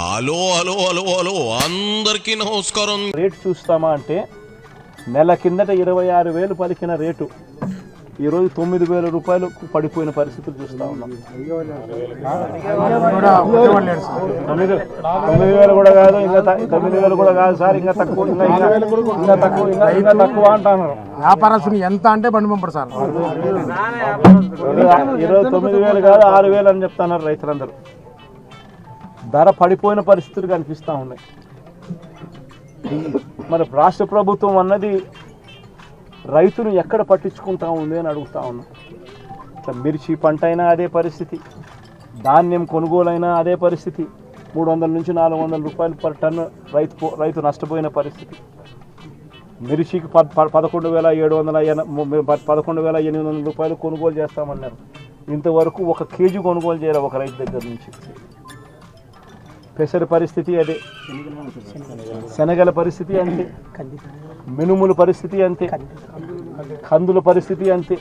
Hello hello hello hello అందరికీ నమస్కారం. Rate చూస్తామా అంటే నెల కిందట 26,000 పలికిన రేటు ఈరోజు 9,000 రూపాయలకు పడిపోయిన పరిస్థితులు చూస్తా ఉన్నాం. 9,000 కూడా కాదు, ఇంకా 9,000 కూడా కాదు సార్, ఇంకా తక్కువ, ఇంకా తక్కువ అంటున్నారు. వ్యాపారస్తుని ఎంత అంటే బండి పంపడు సార్. ఈరోజు 9,000 కాదు 6,000 అని చెప్తున్నారు రైతులందరూ. ధర పడిపోయిన పరిస్థితులు కనిపిస్తూ ఉన్నాయి. మరి రాష్ట్ర ప్రభుత్వం అన్నది రైతును ఎక్కడ పట్టించుకుంటా ఉంది అని అడుగుతా ఉన్నాం. మిర్చి పంట అయినా అదే పరిస్థితి, ధాన్యం కొనుగోలైనా అదే పరిస్థితి. 300 నుంచి 400 రూపాయలు పర్ టన్ను రైతు నష్టపోయిన పరిస్థితి. మిర్చికి 11,800 రూపాయలు కొనుగోలు చేస్తామన్నారు. ఇంతవరకు 1 కేజీ కొనుగోలు చేయాలి ఒక రైతు దగ్గర నుంచి. పెసర పరిస్థితి అదే, శనగల పరిస్థితి అంతే, మినుముల పరిస్థితి అంతే, కందుల పరిస్థితి అంతే.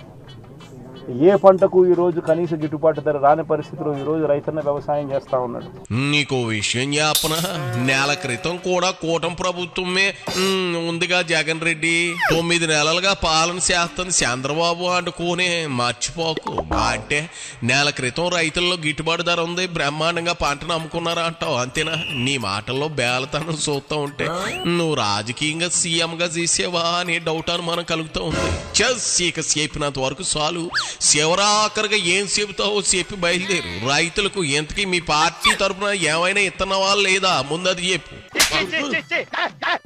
ఏ పంటకు ఈరోజు కనీస గిట్టుబాటు ధర రాని పరిస్థితిలో ఈరోజు రైతన్న వ్యవసాయం చేస్తా ఉన్నాడు. నీకు విషయం చెప్పన, నెల క్రితం కూడా కూటమి ప్రభుత్వమే ఉందిగా జగన్ రెడ్డి. 9 నెలలుగా పాలన చేస్తుంది చంద్రబాబు అనుకోనే మర్చిపోకు. అంటే నెల క్రితం రైతుల్లో గిట్టుబాటు ధర ఉంది, బ్రహ్మాండంగా పంటను అమ్ముకున్నారా అంటావు అంతేనా? నీ మాటల్లో బేలతనం చూస్తూ ఉంటే నువ్వు రాజకీయంగా సీఎంగా చేసేవా అనే డౌట్ అనుమానం కలుగుతూ ఉంది. ఇక చెప్పినంత వరకు చాలు. శివరాఖరిగా ఏం చెబుతావో చెప్పి బయలుదేరు. రైతులకు ఎంతకీ మీ పార్టీ తరఫున ఏమైనా ఇస్తున్నావా లేదా ముందది చెప్పు.